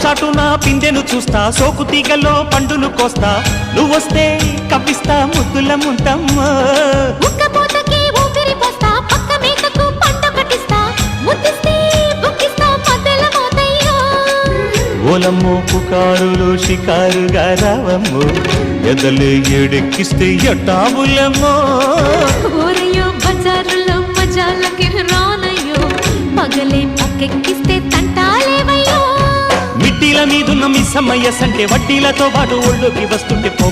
చాటున పిందెను చూస్తా, సోకు తీగల్లో పండును కోస్తా, నువ్వొస్తే కప్పిస్తా ముద్దుల ముంతమ్మో. ఉక్కపోతకి ఊపిరి పోస్తా, పక్క మేకకు పంట కట్టిస్తా, ముద్దిస్తే బుక్కిస్తా మద్దెల మోతయ్యో. ఓలమ్మో పుకారులు షికారుగా రావమ్మో, ఎదలు ఏడెక్కిస్తే ఎట్టాబులమ్మో. ఊరయ్యో బజారులో మజాలకి రానయ్యో, పగలే పక్కెక్కిస్తే తంటాలేవయ్యో. మిట్టిల మీదున్న మిస్సమ్మయ్య సంటే వడ్డీలతో పాటు ఒళ్ళోకి వస్తుంటే పోగ